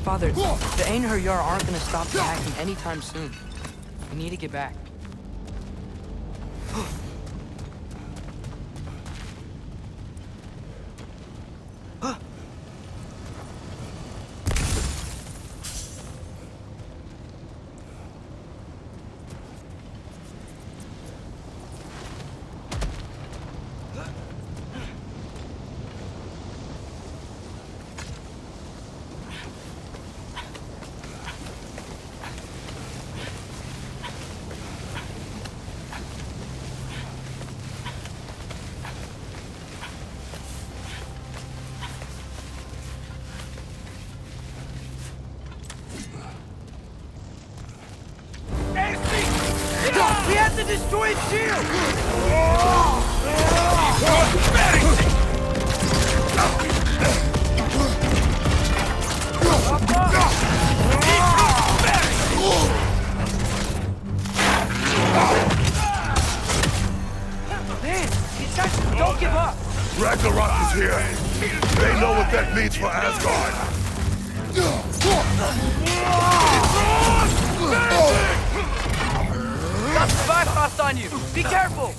Father, the Einherjar aren't gonna stop attacking anytime soon. We need to get back. We have to destroy its shield! Man, these guys don't give up! Ragnarok is here! They know what that means for Asgard! Got the Bifrost on you! Be careful!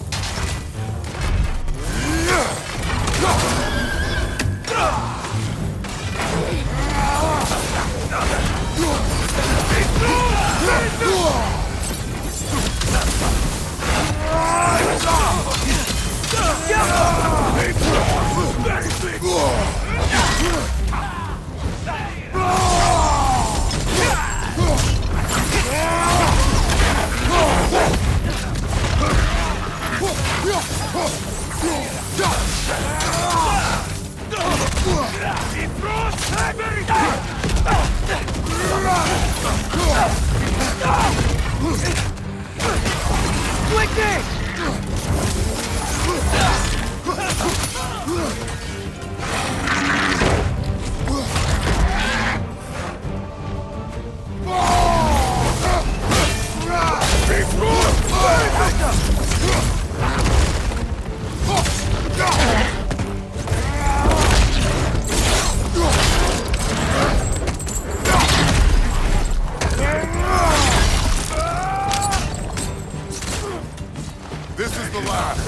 This is the last!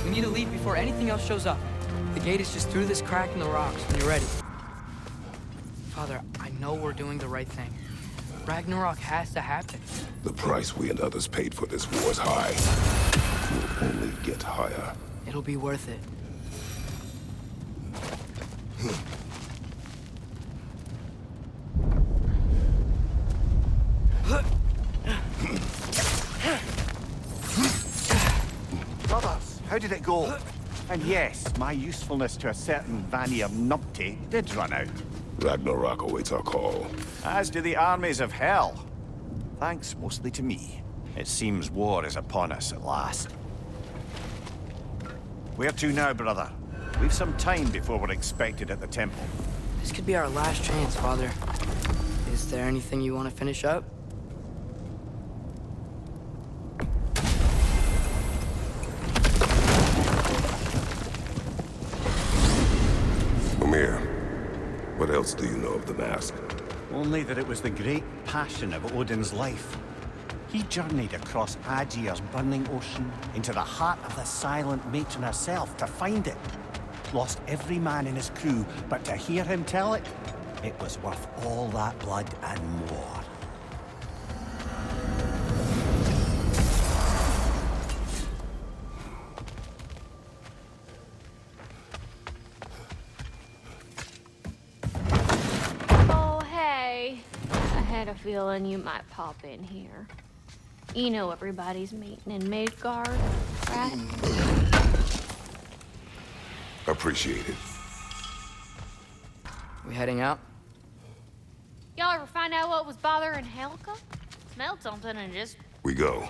We need to leave before anything else shows up. The gate is just through this crack in the rocks when you're ready. Father, I know we're doing the right thing. Ragnarok has to happen. The price we and others paid for this war is high. It will only get higher. It'll be worth it. Brothers, how did it go? And yes, my usefulness to a certain Vanir numpty did run out. Ragnarok awaits our call. As do the armies of hell. Thanks mostly to me. It seems war is upon us at last. Where to now, brother? We've some time before we're expected at the temple. This could be our last chance, Father. Is there anything you want to finish up? Mimir, what else do you know of the mask? Only that it was the great passion of Odin's life. He journeyed across Aegir's burning ocean into the heart of the silent matron herself to find it. Lost every man in his crew, but to hear him tell it, it was worth all that blood and more. Oh, hey. I had a feeling you might pop in here. You know everybody's meeting in Midgard, right? Appreciate it. We heading out? Y'all ever find out what was bothering Helga? Smelled something and just... We go.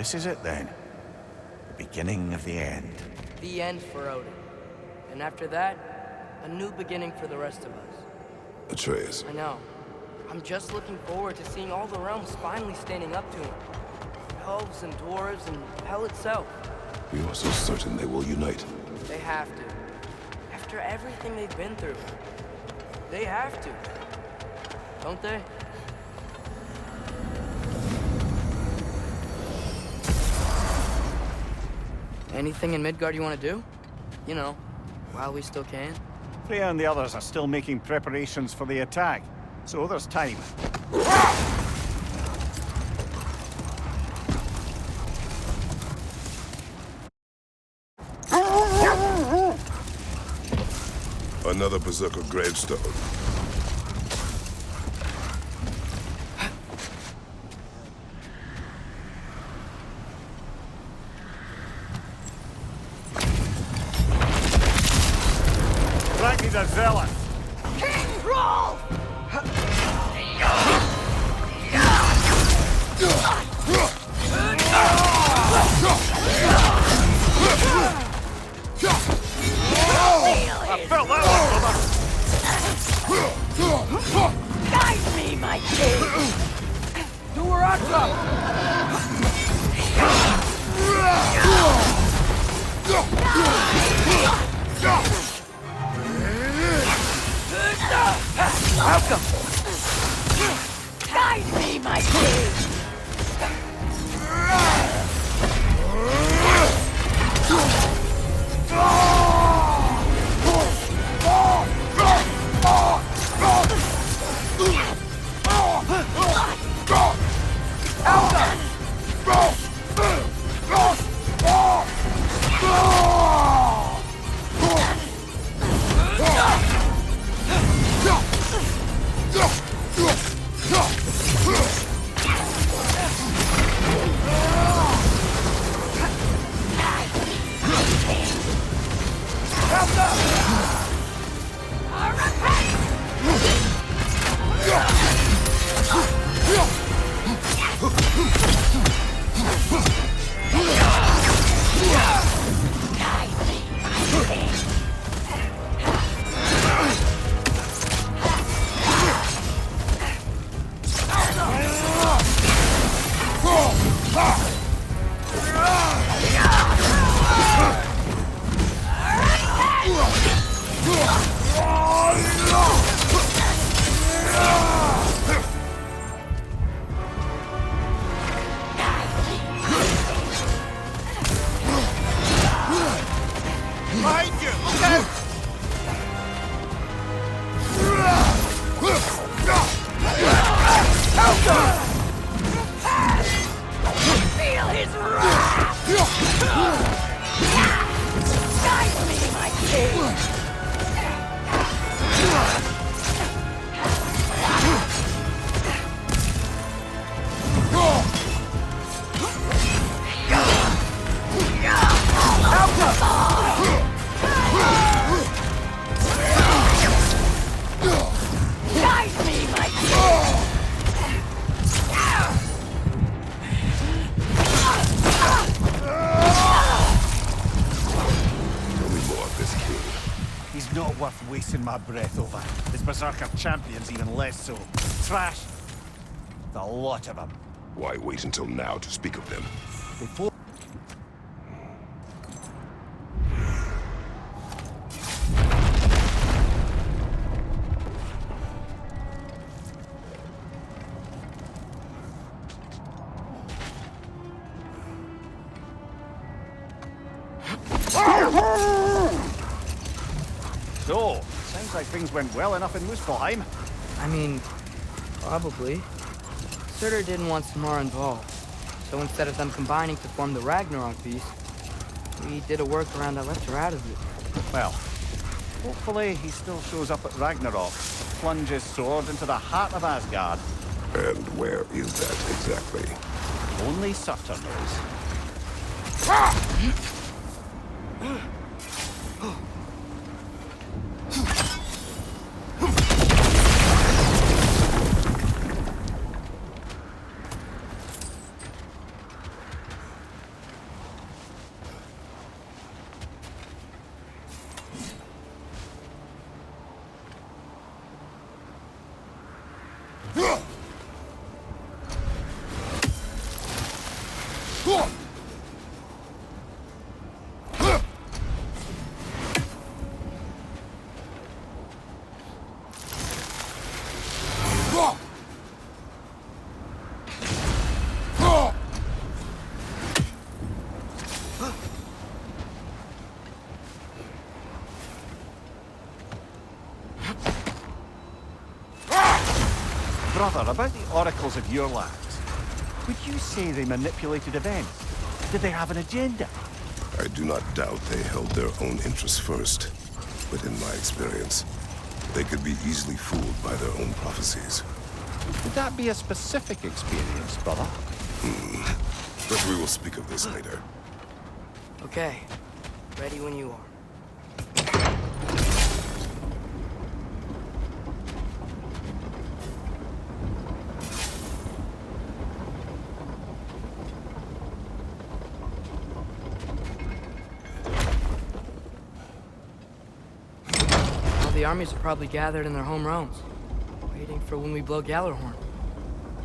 this is it then. The beginning of the end. The end for Odin. And after that, a new beginning for the rest of us. Atreus, I know. I'm just looking forward to seeing all the realms finally standing up to him. Elves and dwarves and hell itself. you are so certain they will unite. They have to. After everything they've been through. They have to. Don't they? Anything in Midgard you want to do? You know, while we still can. Freya and the others are still making preparations for the attack, so there's time. Another Berserker gravestone. Ragni's a zealot. I felt that one, brother. Guide me, my king! Do her up! Welcome! Guide me, my king! Not worth wasting my breath over. His Berserker champions even less so. Trash. The lot of them. Why wait until now to speak of them? Before... So, sounds like things went well enough in Muspelheim. I mean, probably. Surtur didn't want Samara involved. So instead of them combining to form the Ragnarok beast, we did a workaround that left her out of it. Well, hopefully he still shows up at Ragnarok, plunge his sword into the heart of Asgard. And where is that exactly? Only Surtur knows. Brother, about the oracles of your lands, would you say they manipulated events? Did they have an agenda? I do not doubt they held their own interests first. But in my experience, they could be easily fooled by their own prophecies. Would that be a specific experience, brother? But we will speak of this later. Okay. Ready when you are. The armies are probably gathered in their home realms, waiting for when we blow Gallarhorn.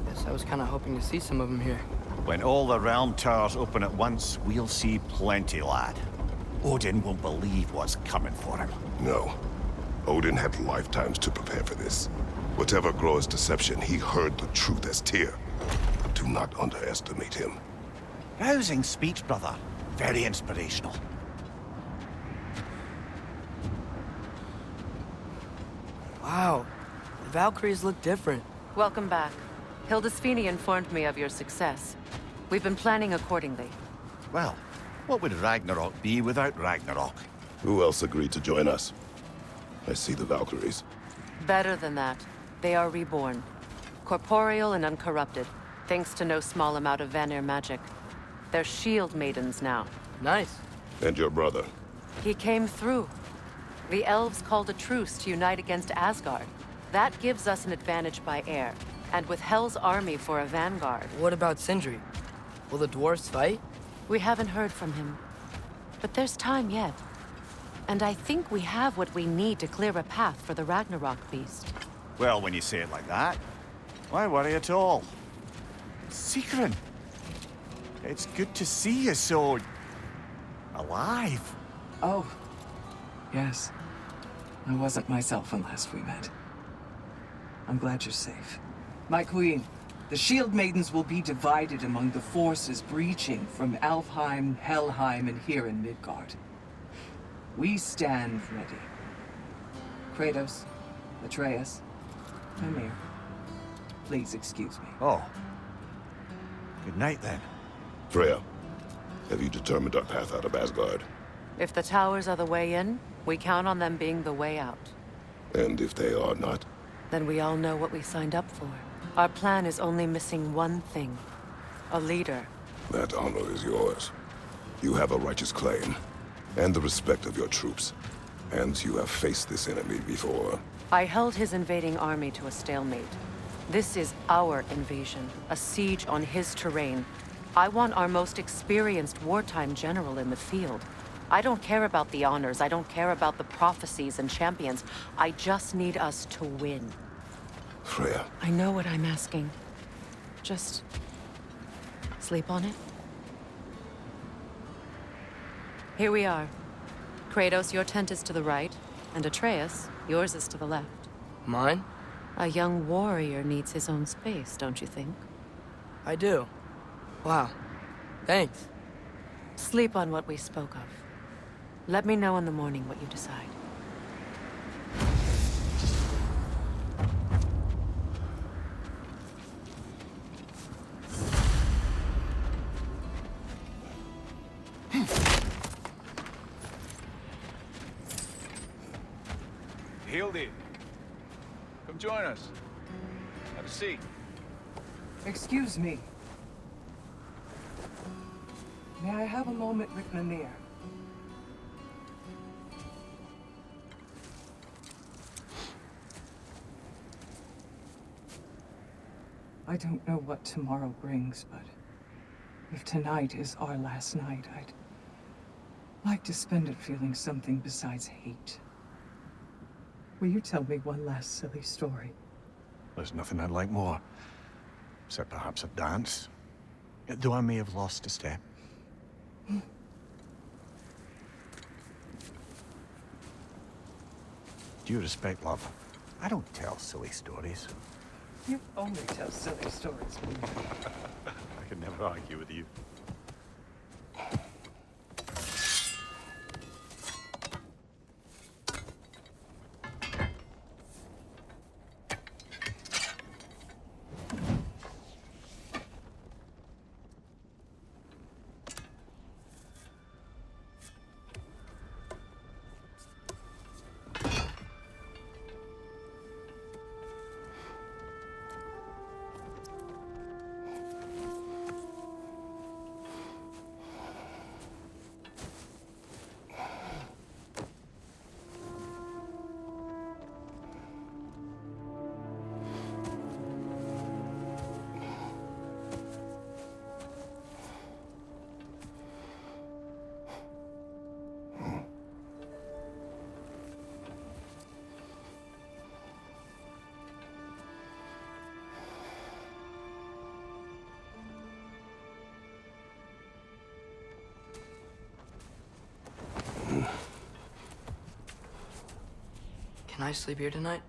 Guess I was kind of hoping to see some of them here. When all the realm towers open at once, we'll see plenty, lad. Odin won't believe what's coming for him. No. Odin had lifetimes to prepare for this. Whatever Groa's deception, he heard the truth as Tyr. Do not underestimate him. Rousing speech, brother. Very inspirational. Wow, the Valkyries look different. Welcome back. Hildisvini informed me of your success. We've been planning accordingly. Well, what would Ragnarok be without Ragnarok? Who else agreed to join us? I see the Valkyries. Better than that. They are reborn. Corporeal and uncorrupted, thanks to no small amount of Vanir magic. They're shield maidens now. Nice. And your brother. He came through. The elves called a truce to unite against Asgard. That gives us an advantage by air, and with Hell's army for a vanguard. What about Sindri? Will the dwarves fight? We haven't heard from him. But there's time yet. And I think we have what we need to clear a path for the Ragnarok beast. Well, when you say it like that, why worry at all? Sigrun, it's good to see you so... alive. Oh, yes. I wasn't myself when last we met. I'm glad you're safe. My queen, the Shield Maidens will be divided among the forces breaching from Alfheim, Helheim, and here in Midgard. We stand ready. Kratos, Atreus, Mimir, please excuse me. Oh. Good night, then. Freya, have you determined our path out of Asgard? If the towers are the way in, we count on them being the way out. And if they are not? Then we all know what we signed up for. Our plan is only missing one thing. A leader. That honor is yours. You have a righteous claim, and the respect of your troops. And you have faced this enemy before. I held his invading army to a stalemate. This is our invasion, a siege on his terrain. I want our most experienced wartime general in the field. I don't care about the honors, I don't care about the prophecies and champions. I just need us to win. Freya. I know what I'm asking. Just... sleep on it? Here we are. Kratos, your tent is to the right, and Atreus, yours is to the left. Mine? A young warrior needs his own space, don't you think? I do. Wow. Thanks. Sleep on what we spoke of. Let me know in the morning what you decide. Hildy, come join us. Have a seat. Excuse me. May I have a moment with Mimir? I don't know what tomorrow brings, but if tonight is our last night, I'd like to spend it feeling something besides hate. Will you tell me one last silly story? There's nothing I'd like more, except perhaps a dance. Though I may have lost a step. Due respect, love. I don't tell silly stories. You only tell silly stories. I could never argue with you. Can I sleep here tonight?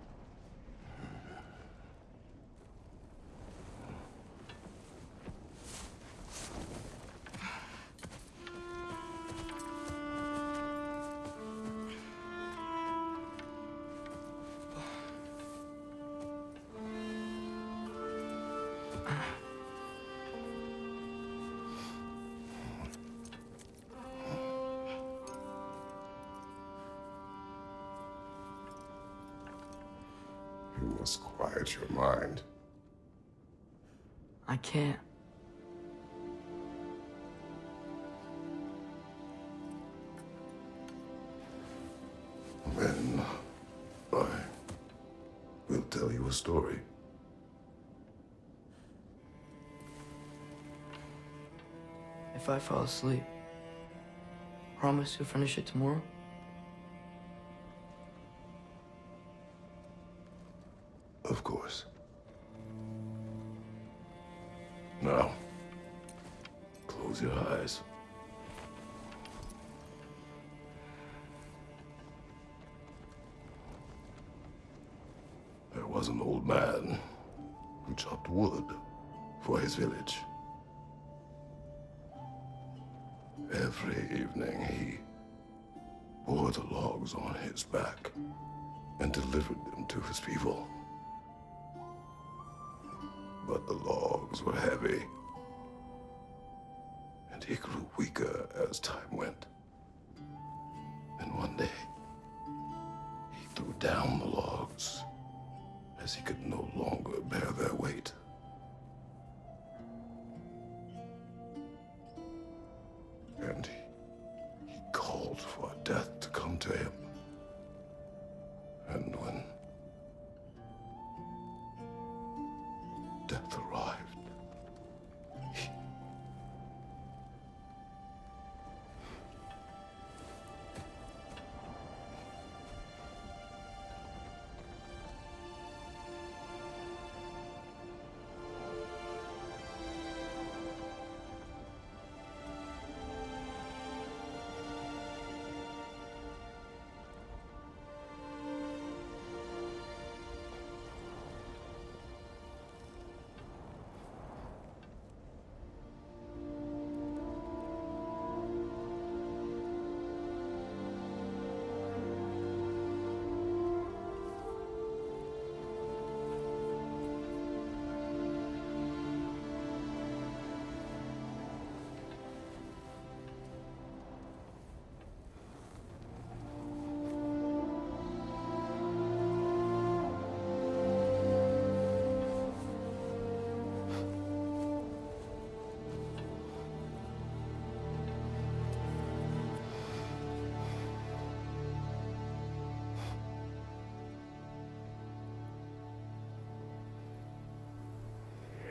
You must quiet your mind. I can't. Then I will tell you a story. If I fall asleep, promise you'll finish it tomorrow? Of course. Now, close your eyes. There was an old man who chopped wood for his village. Every evening he bore the logs on his back and delivered them to his people. But the logs were heavy, and he grew weaker as time went. And one day, he threw down the logs as he could no longer bear their weight. And he called for death to come to him. And when death arrived,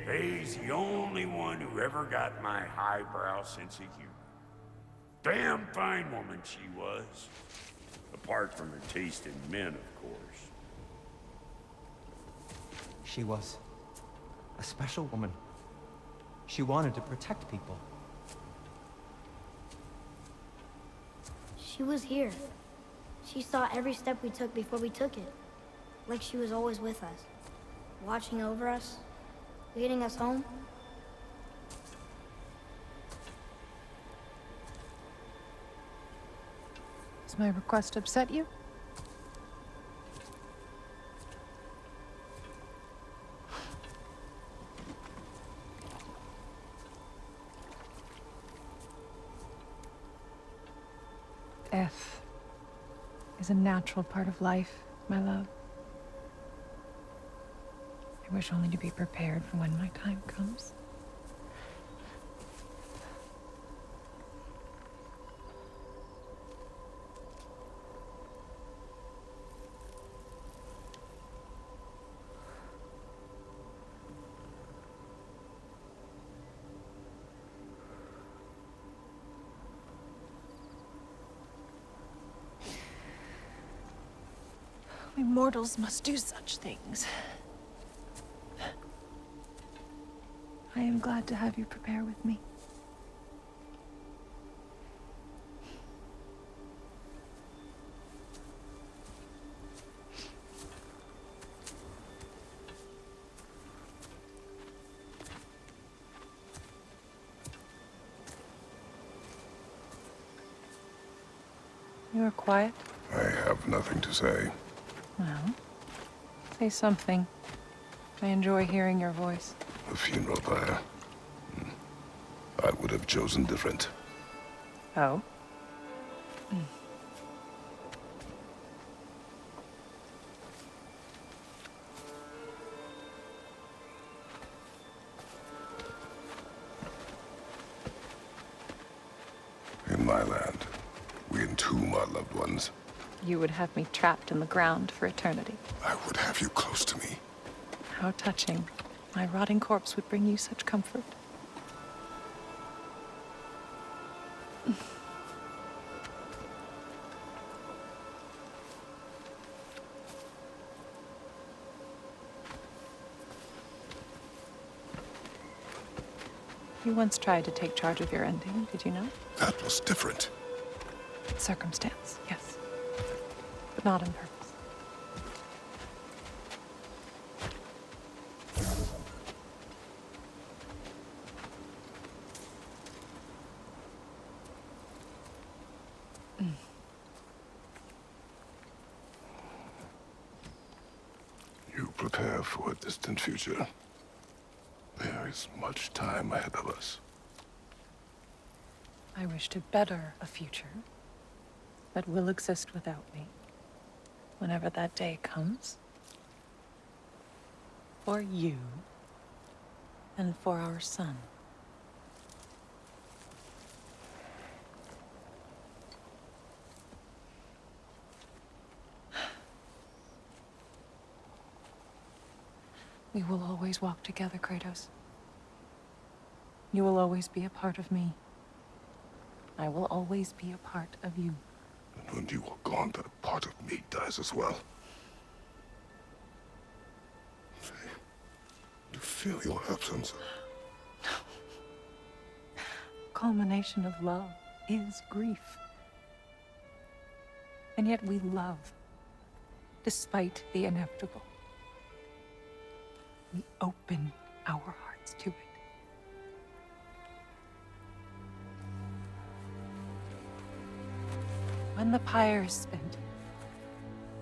He's the only one who ever got my highbrow sense of humor. Damn fine woman she was. Apart from her taste in men, of course. She was a special woman. She wanted to protect people. She was here. She saw every step we took before we took it. Like she was always with us. Watching over us. Leading us home. Does my request upset you? Death is a natural part of life, my love. I wish only to be prepared for when my time comes. We mortals must do such things. I am glad to have you prepare with me. You are quiet? I have nothing to say. Well, say something. I enjoy hearing your voice. A funeral pyre. I would have chosen different. Oh? In my land, we entomb our loved ones. You would have me trapped in the ground for eternity. I would have you close to me. How touching. My rotting corpse would bring you such comfort. You once tried to take charge of your ending, did you know? That was different. Circumstance, yes. But not on purpose. You prepare for a distant future. There is much time ahead of us. I wish to better a future that will exist without me, whenever that day comes. For you, and for our son. We will always walk together, Kratos. You will always be a part of me. I will always be a part of you. And when you are gone, that part of me dies as well. You feel your absence. Culmination of love is grief. And yet we love, despite the inevitable. We open our hearts to it. When the pyre is spent,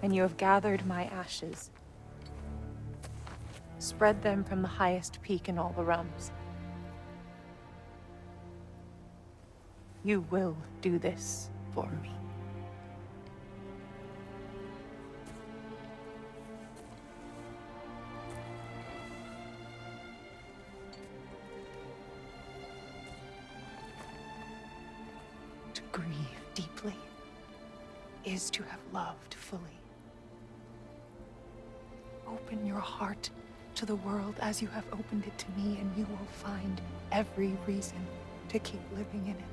and you have gathered my ashes, spread them from the highest peak in all the realms. You will do this for me. To grieve deeply is to have loved fully. Open your heart to the world as you have opened it to me, and you will find every reason to keep living in it.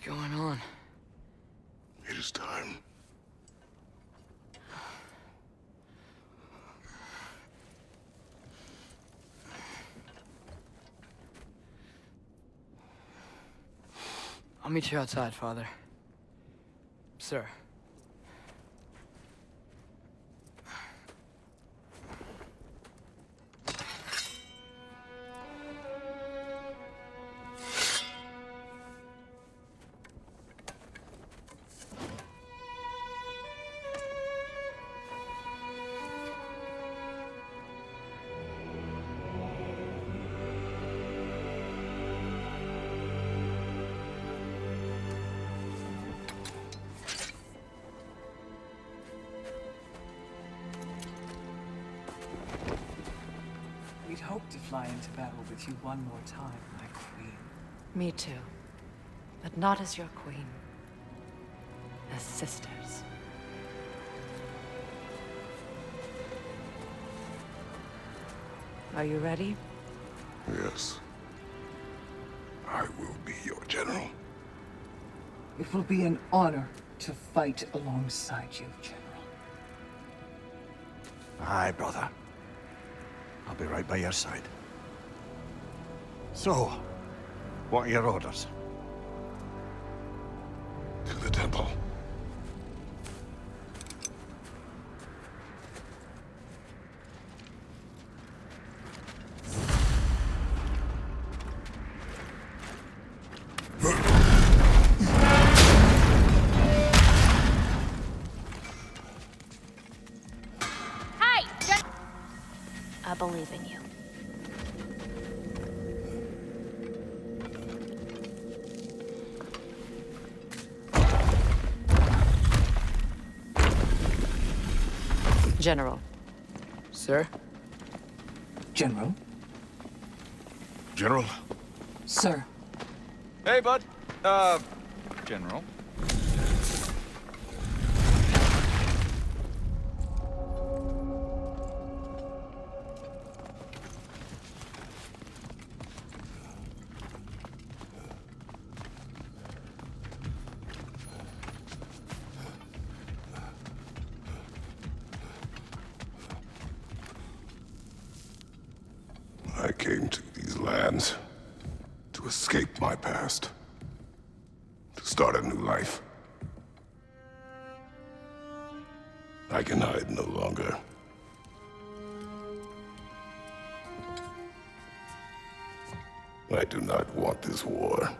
going on? It is time. I'll meet you outside, Father. Sir. We'd hoped to fly into battle with you one more time, my queen. Me too. But not as your queen. As sisters. Are you ready? Yes. I will be your general. It will be an honor to fight alongside you, General. Aye, brother. I'll be right by your side. So, what are your orders? To the temple. I believe in you. General. Sir? General? General? Sir. Hey, bud. General. I came to these lands to escape my past, to start a new life. I can hide no longer. I do not want this war.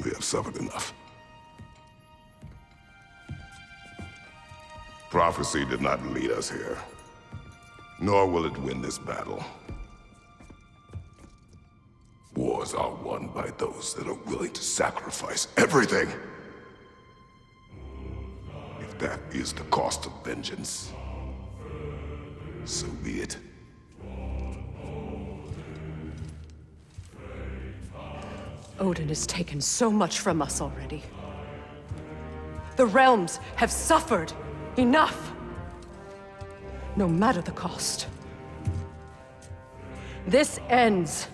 We have suffered enough. Prophecy did not lead us here. Nor will it win this battle. Wars are won by those that are willing to sacrifice everything. If that is the cost of vengeance, so be it. Odin has taken so much from us already. The realms have suffered enough. No matter the cost. This ends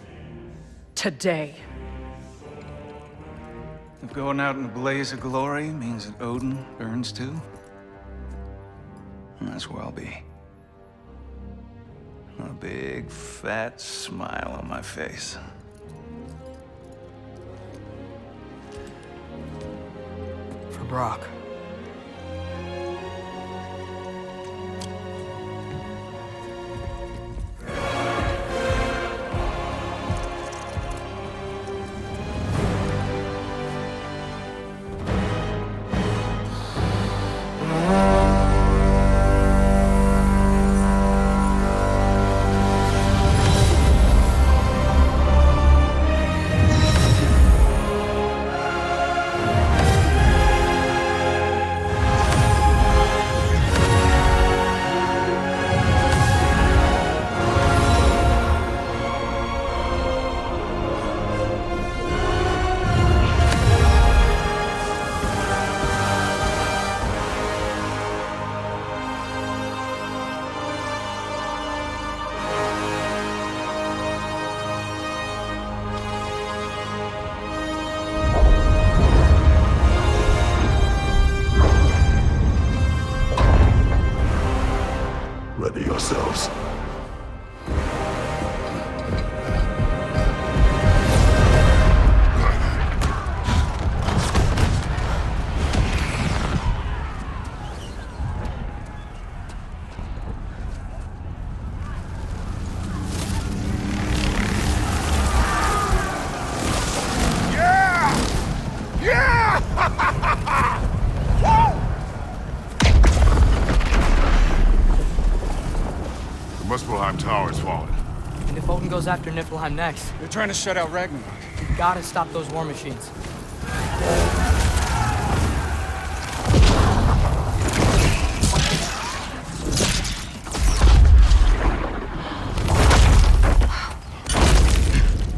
today. If going out in a blaze of glory means that Odin burns too, that's where I'll be. A big, fat smile on my face. For Brock. Ready yourselves. Tower's fallen. And if Odin goes after Niflheim next, They're trying to shut out Ragnarok. we gotta stop those war machines.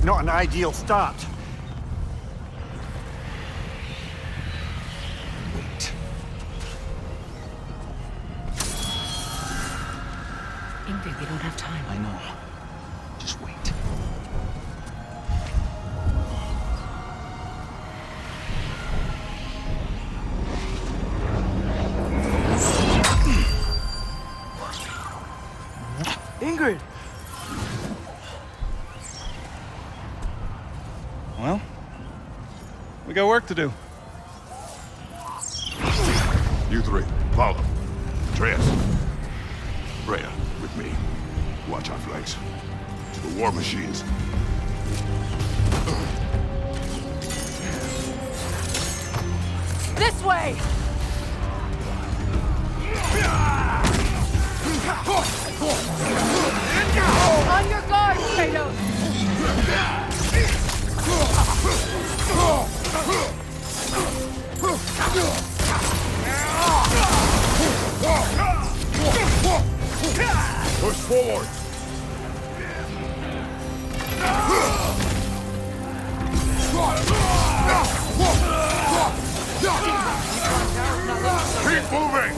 Not an ideal start. Ingrid, we don't have time. I know. Just wait. Ingrid! Well, we got work to do. You three, follow. Atreus. Freya, with me. Watch our flanks. To the war machines. This way! On your guard, Kratos! Push forward! Keep moving!